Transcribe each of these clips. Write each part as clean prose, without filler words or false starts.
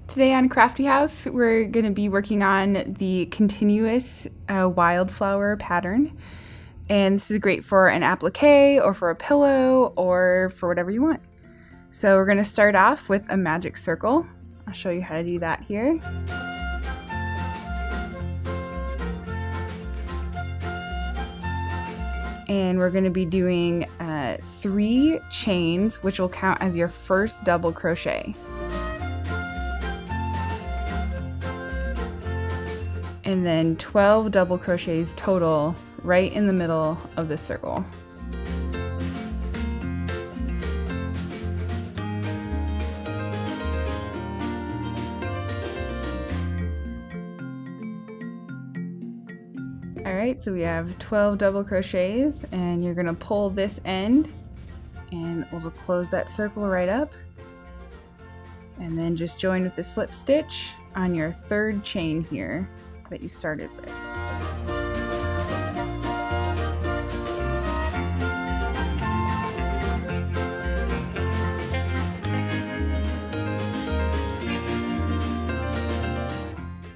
Today on Crafty House, we're going to be working on the continuous wildflower pattern. And this is great for an applique or for a pillow or for whatever you want. So we're going to start off with a magic circle. I'll show you how to do that here. And we're going to be doing 3 chains, which will count as your first double crochet. And then 12 double crochets total right in the middle of this circle. Alright, so we have 12 double crochets, and you're going to pull this end and we'll close that circle right up, and then just join with the slip stitch on your 3rd chain here that you started with.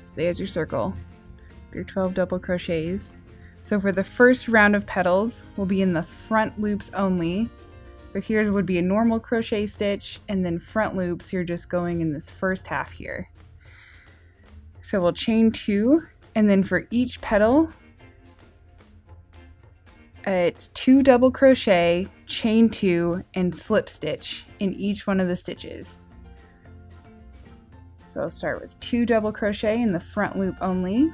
So there's your circle, your 12 double crochets. So for the first round of petals, we'll be in the front loops only. So here would be a normal crochet stitch, and then front loops, you're just going in this first half here. So we'll chain 2, and then for each petal, it's 2 double crochet, chain 2, and slip stitch in each one of the stitches. So I'll start with 2 double crochet in the front loop only.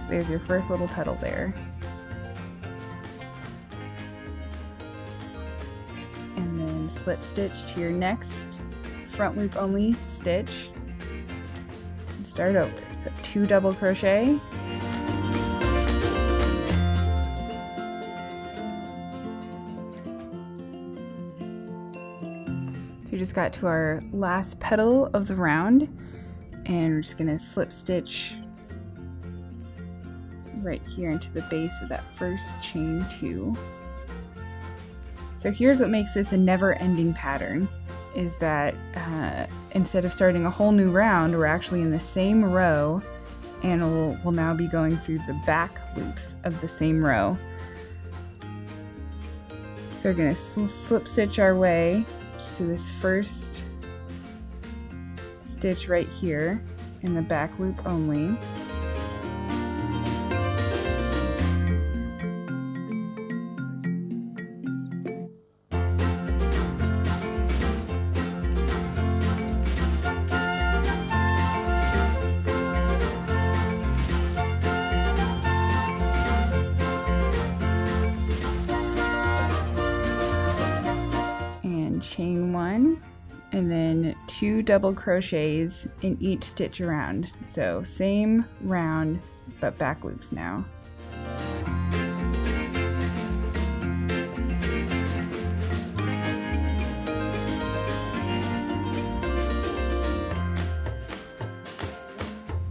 There's your first little petal there. And then slip stitch to your next front loop only stitch. And start over. So 2 double crochet. So we just got to our last petal of the round, and we're just gonna slip stitch right here into the base of that first chain 2. So here's what makes this a never-ending pattern, is that instead of starting a whole new round, we're actually in the same row, and we'll now be going through the back loops of the same row. So we're going to slip stitch our way to this first stitch right here in the back loop only. Chain 1, and then 2 double crochets in each stitch around. So same round, but back loops now.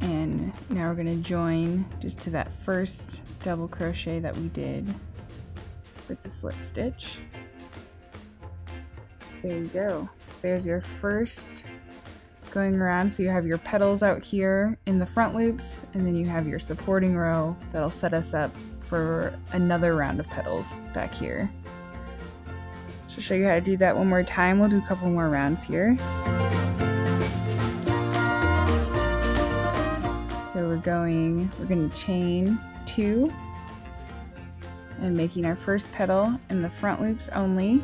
And now we're going to join just to that first double crochet that we did with the slip stitch. There you go. There's your first going around. So you have your petals out here in the front loops, and then you have your supporting row that'll set us up for another round of petals back here. To show you how to do that one more time, we'll do a couple more rounds here. So we're going to chain 2 and making our first petal in the front loops only.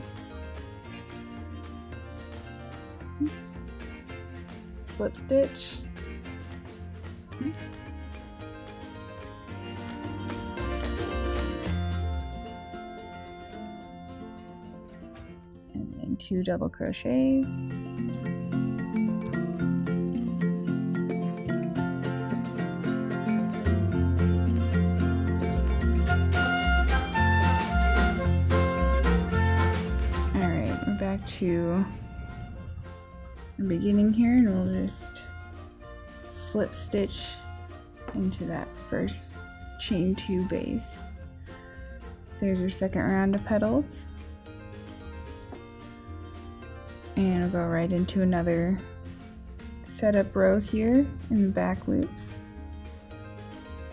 Slip stitch. Oops. And then 2 double crochets. Alright, we're back to the beginning here, and we'll just slip stitch into that first chain 2 base. There's your second round of petals. And we'll go right into another setup row here in the back loops.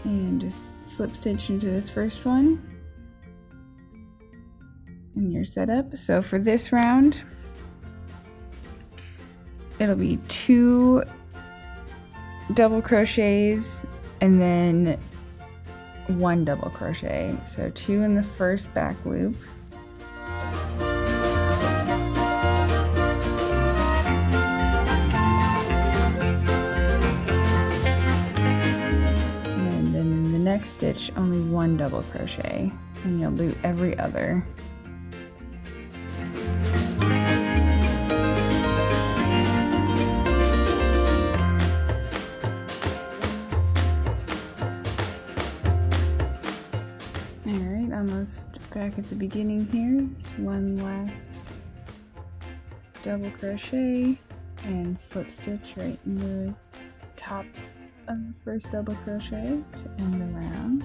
And just slip stitch into this first one. And your setup. So for this round, it'll be 2 double crochets and then 1 double crochet. So 2 in the first back loop. And then in the next stitch, only 1 double crochet. And you'll do every other. Almost back at the beginning here. Just 1 last double crochet and slip stitch right in the top of the first double crochet to end the round.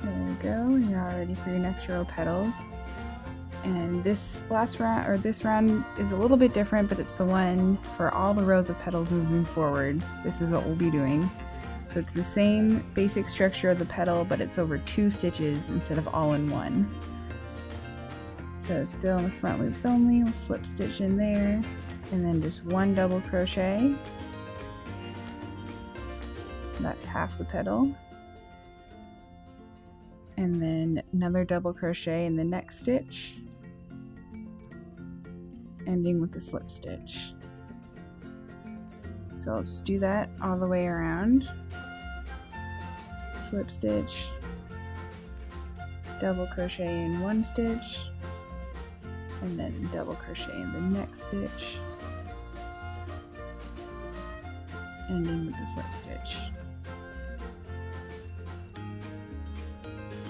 There we go, and you're all ready for your next row of petals. And this last round, or this round, is a little bit different, but it's the one for all the rows of petals moving forward. This is what we'll be doing. So it's the same basic structure of the petal, but it's over 2 stitches instead of all in one. So it's still in the front loops only. We'll slip stitch in there, and then just 1 double crochet. That's half the petal. And then another double crochet in the next stitch, ending with a slip stitch. So I'll just do that all the way around. Slip stitch, double crochet in 1 stitch, and then double crochet in the next stitch, ending with the slip stitch.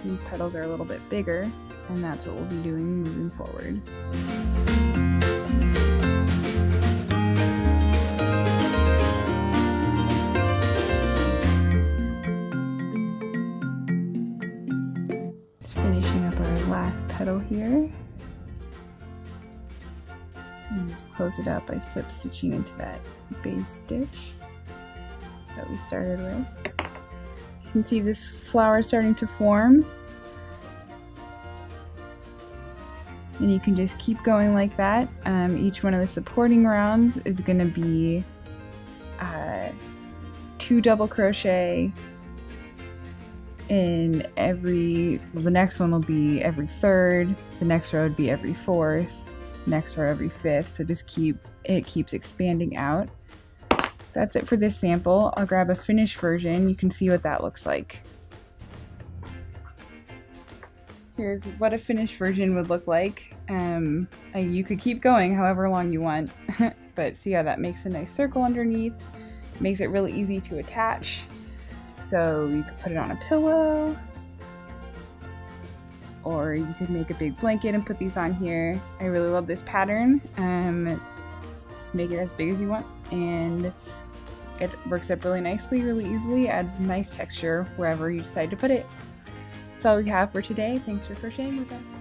These petals are a little bit bigger, and that's what we'll be doing moving forward. Finishing up our last petal here, and just close it out by slip stitching into that base stitch that we started with. You can see this flower starting to form, and you can just keep going like that. Each one of the supporting rounds is going to be 2 double crochet in every, well, the next one will be every 3rd, the next row would be every 4th, next row every 5th, so just keeps expanding out. That's it for this sample. I'll grab a finished version. You can see what that looks like. Here's what a finished version would look like. You could keep going however long you want, but see how that makes a nice circle underneath, makes it really easy to attach. So you could put it on a pillow, or you could make a big blanket and put these on here. I really love this pattern. Make it as big as you want, and it works up really nicely, really easily, adds nice texture wherever you decide to put it. That's all we have for today. Thanks for crocheting with us.